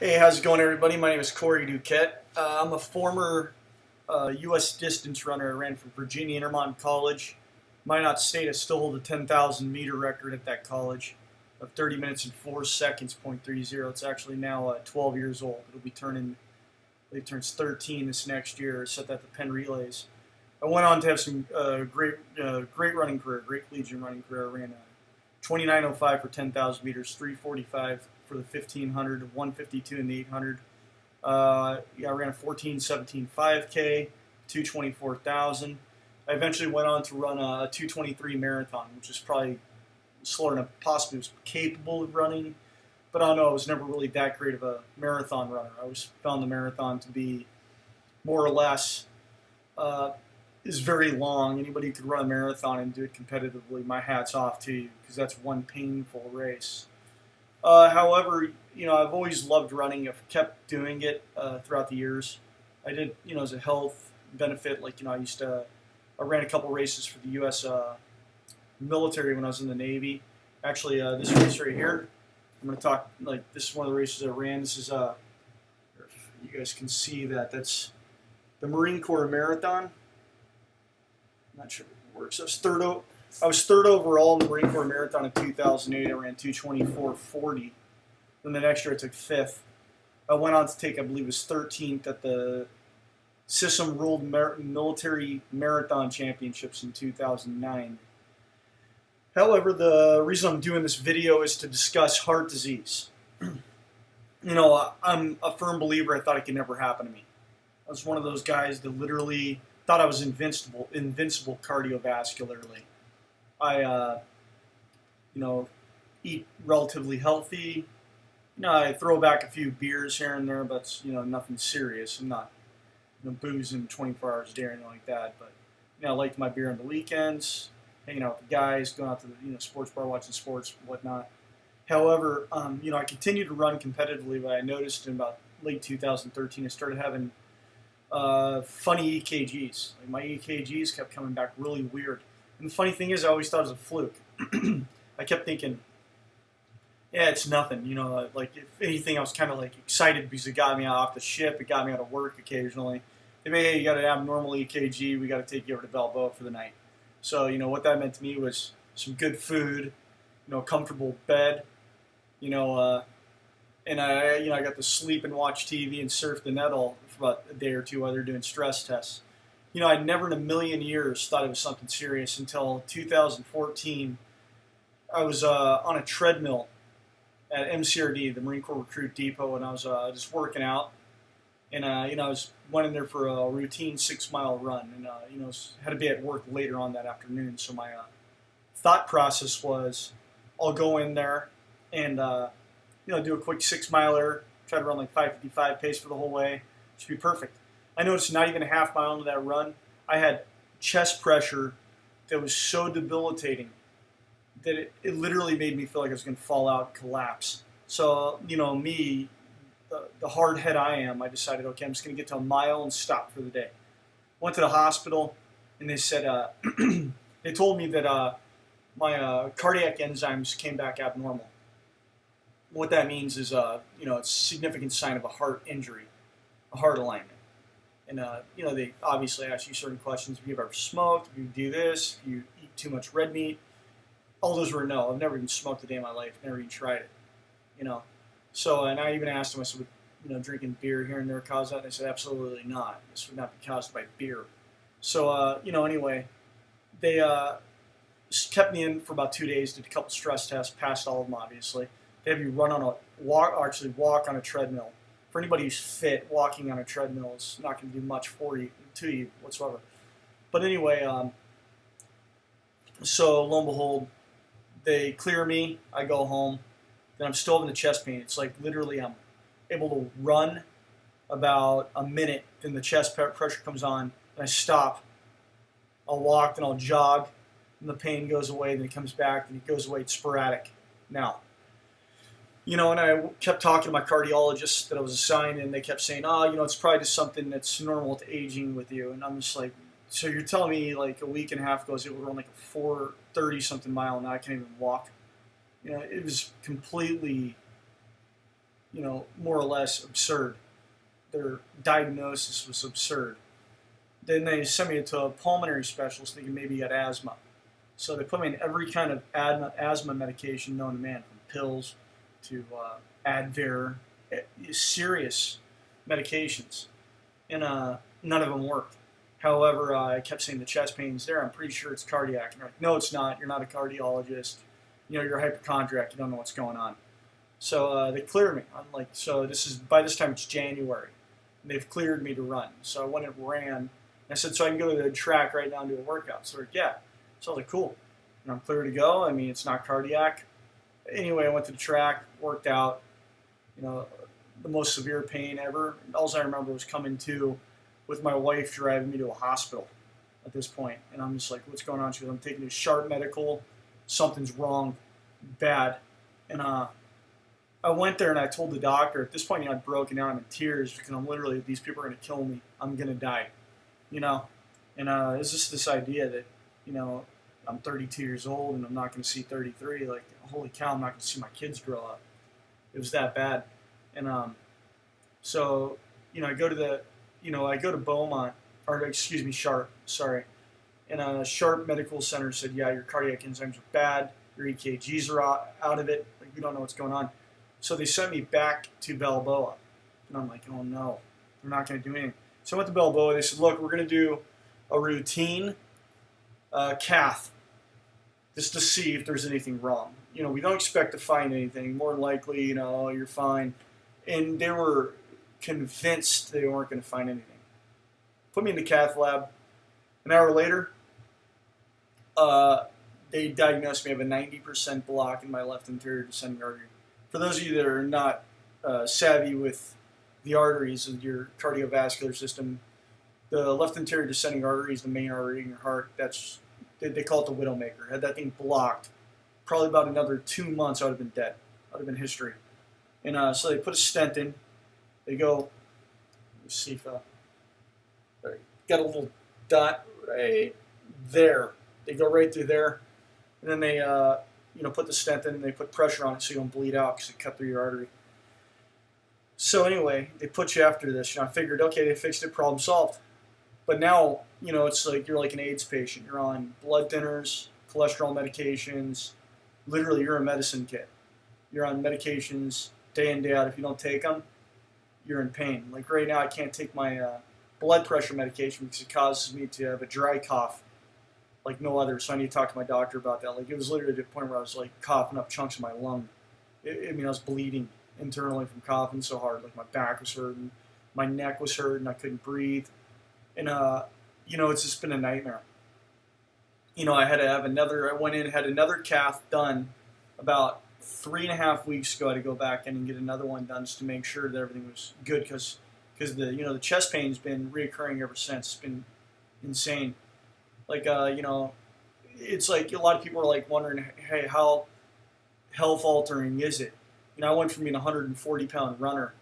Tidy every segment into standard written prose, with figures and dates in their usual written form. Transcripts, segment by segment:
Hey, how's it going, everybody? My name is R-Duquette. I'm a former U.S. distance runner. I ran for Virginia Intermont College. Minot State, I still hold the 10,000 meter record at that college of 30 minutes and 4 seconds, .30. It's actually now 12 years old. It'll be turning, I believe it turns 13 this next year. Set that to Penn Relays. I went on to have some great running career, great collegiate running career. I ran 29:05 for 10,000 meters, 3:45 for the 1,500, 1:52 in the 800. I ran a 14:17 5K, 2:24,000. I eventually went on to run a 2:23 marathon, which is probably slower than I possibly was capable of running. But I don't know, I was never really that great of a marathon runner. I always found the marathon to be more or less uh, is very long. Anybody who could run a marathon and do it competitively, my hat's off to you, because that's one painful race. However, I've always loved running. I've kept doing it throughout the years. I did, as a health benefit. Like, I ran a couple races for the U.S. Military when I was in the Navy. Actually, this race right here, I'm going to talk, this is one of the races I ran. This is, if you guys can see that, that's the Marine Corps Marathon. I'm not sure if it works. I was third overall in the Marine Corps Marathon in 2008. I ran 2:24:40. Then the next year I took fifth. I went on to take, I believe it was 13th at the System World Military Marathon Championships in 2009. However, the reason I'm doing this video is to discuss heart disease. I'm a firm believer. I thought it could never happen to me. I was one of those guys that literally thought I was invincible cardiovascularly. I, eat relatively healthy. I throw back a few beers here and there, but it's, nothing serious. I'm not, boozing 24 hours a day or anything like that. But, I liked my beer on the weekends, hanging out with the guys, going out to the, sports bar, watching sports, whatnot. However, I continued to run competitively, but I noticed in about late 2013, I started having funny EKGs. Like, my EKGs kept coming back really weird. And the funny thing is, I always thought it was a fluke. I kept thinking, yeah, it's nothing. Like, if anything, I was kind of like excited because it got me off the ship. It got me out of work occasionally. Hey, you got an abnormal EKG. We got to take you over to Balboa for the night. So, what that meant to me was some good food, a comfortable bed, and I got to sleep and watch TV and surf the net all for about a day or two while they're doing stress tests. I never in a million years thought it was something serious until 2014. I was on a treadmill at MCRD, the Marine Corps Recruit Depot, and I was just working out. And, I went in there for a routine 6-mile run. And, had to be at work later on that afternoon. So my thought process was I'll go in there and, do a quick 6-miler, try to run like 5:55 pace for the whole way. Should be perfect. I noticed not even a half mile into that run, I had chest pressure that was so debilitating that it literally made me feel like I was going to fall out and collapse. So, me, the hard head I am, I decided, okay, I'm just going to get to a mile and stop for the day. Went to the hospital, and they said, they told me that my cardiac enzymes came back abnormal. What that means is, it's a significant sign of a heart injury, a heart alignment. And, they obviously ask you certain questions. If you've ever smoked, if you do this, if you eat too much red meat. All those were no. I've never even smoked a day in my life. Never even tried it. So, and I even asked them, I said, would, drinking beer here and there cause that? And they said, absolutely not. This would not be caused by beer. So, anyway, they kept me in for about 2 days, did a couple stress tests, passed all of them, obviously. They have you run on walk on a treadmill. For anybody who's fit, walking on a treadmill is not going to do much to you whatsoever. But anyway, so lo and behold, they clear me. I go home. Then I'm still having the chest pain. It's like literally I'm able to run about a minute. Then the chest pressure comes on, and I stop. I'll walk, then I'll jog, and the pain goes away. Then it comes back, and it goes away. It's sporadic now. And I kept talking to my cardiologist that I was assigned, and they kept saying, it's probably just something that's normal to aging with you. And I'm just like, so you're telling me like a week and a half ago I was able to run like a 4:30 something mile, and now I can't even walk? It was completely more or less absurd. Their diagnosis was absurd. Then they sent me to a pulmonary specialist thinking maybe he had asthma. So they put me in every kind of asthma medication known to man, from pills to Advair, serious medications, and none of them worked. However, I kept saying the chest pain's there. I'm pretty sure it's cardiac. And they're like, no, it's not. You're not a cardiologist. You're a hypochondriac. You don't know what's going on. So they cleared me. I'm like, so by this time it's January, and they've cleared me to run. So I went and ran. And I said, so I can go to the track right now and do a workout. So they're like, yeah. So I was like, cool. And I'm clear to go. I mean, it's not cardiac. Anyway, I went to the track, worked out. The most severe pain ever. All I remember was coming to with my wife driving me to a hospital at this point. And I'm just like, what's going on? She goes, I'm taking a sharp medical. Something's wrong, bad. And I went there and I told the doctor, at this point, I'd broken down. I'm in tears because I'm literally, these people are going to kill me. I'm going to die, And it's just this idea that, I'm 32 years old and I'm not going to see 33. Like, holy cow, I'm not going to see my kids grow up. It was that bad. And so, I go to Beaumont, or excuse me, Sharp, sorry. And Sharp Medical Center said, yeah, your cardiac enzymes are bad. Your EKGs are out of it. Like, we don't know what's going on. So they sent me back to Balboa. And I'm like, oh no, they're not going to do anything. So I went to Balboa. They said, look, we're going to do a routine cath just to see if there's anything wrong. We don't expect to find anything. More than likely, you're fine. And they were convinced they weren't going to find anything. Put me in the cath lab. An hour later, they diagnosed me. I have a 90% block in my left anterior descending artery. For those of you that are not savvy with the arteries of your cardiovascular system, the left anterior descending artery is the main artery in your heart. They call it the widowmaker. Had that thing blocked, probably about another 2 months, I would have been dead. I would have been history. And so they put a stent in. They go, let's see if got a little dot right there. They go right through there, and then they put the stent in. And they put pressure on it so you don't bleed out because it cut through your artery. So anyway, they put you after this. I figured, okay, they fixed it, problem solved. But now, it's like you're like an AIDS patient. You're on blood thinners, cholesterol medications. Literally, you're a medicine kit. You're on medications day in, day out. If you don't take them, you're in pain. Like right now, I can't take my blood pressure medication because it causes me to have a dry cough like no other. So I need to talk to my doctor about that. Like, it was literally to the point where I was like coughing up chunks of my lung. I was bleeding internally from coughing so hard. Like, my back was hurting, my neck was hurting, I couldn't breathe. And, it's just been a nightmare. I had to have I went in and had another cath done about 3.5 weeks ago. I had to go back in and get another one done just to make sure that everything was good because the chest pain's been reoccurring ever since. It's been insane. Like, it's like a lot of people are like wondering, hey, how health altering is it? I went from being a 140-pound runner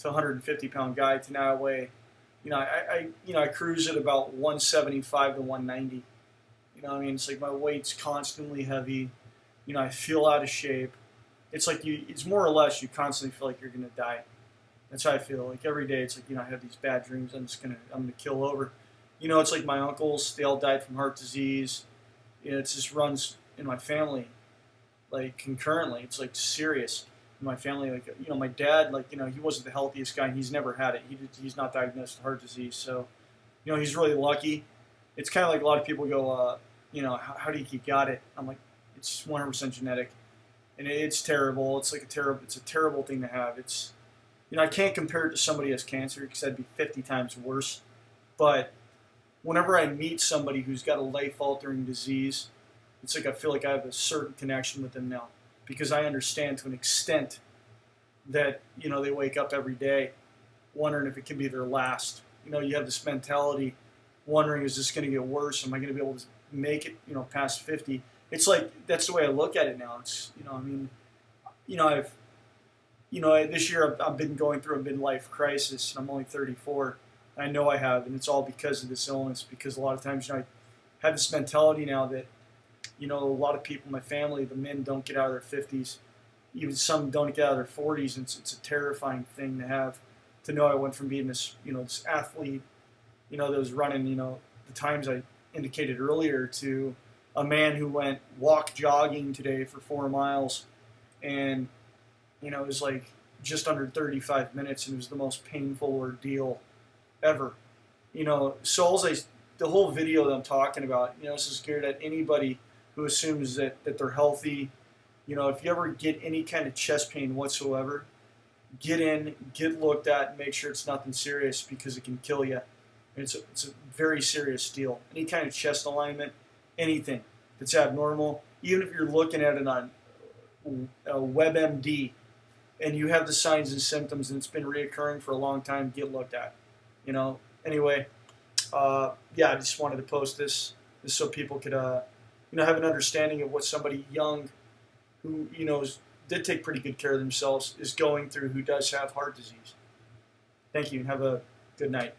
to a 150-pound guy to now I weigh, I cruise at about 175 to 190. It's like my weight's constantly heavy. I feel out of shape. It's like it's more or less you constantly feel like you're going to die. That's how I feel. Like every day it's like, I have these bad dreams. I'm going to kill over. It's like my uncles, they all died from heart disease. It just runs in my family, like concurrently. It's like serious in my family. Like, my dad, like, he wasn't the healthiest guy and he's never had it. He's not diagnosed with heart disease. So, he's really lucky. It's kind of like a lot of people go, how do you keep got it? I'm like, it's 100% genetic. And it's terrible. It's a terrible thing to have. It's, I can't compare it to somebody who has cancer because that'd be 50 times worse. But whenever I meet somebody who's got a life-altering disease, it's like I feel like I have a certain connection with them now because I understand to an extent that, they wake up every day wondering if it can be their last. You have this mentality wondering, is this going to get worse? Am I going to be able to make it, past 50? It's like, that's the way I look at it now. It's, this year I've been going through a midlife crisis, and I'm only 34. And I know I have, and it's all because of this illness. Because a lot of times, I have this mentality now that, a lot of people in my family, the men don't get out of their 50s. even some don't get out of their 40s, and it's a terrifying thing to have, to know I went from being this, this athlete, that was running, the times I indicated earlier, to a man who went jogging today for 4 miles, and, it was like just under 35 minutes, and it was the most painful ordeal ever. The whole video that I'm talking about, this is geared at anybody who assumes that they're healthy. If you ever get any kind of chest pain whatsoever, get in, get looked at, and make sure it's nothing serious, because it can kill you. It's a very serious deal. Any kind of chest alignment, anything that's abnormal, even if you're looking at it on WebMD and you have the signs and symptoms and it's been reoccurring for a long time, get looked at. Anyway, I just wanted to post this so people could have an understanding of what somebody young who did take pretty good care of themselves is going through, who does have heart disease. Thank you, and have a good night.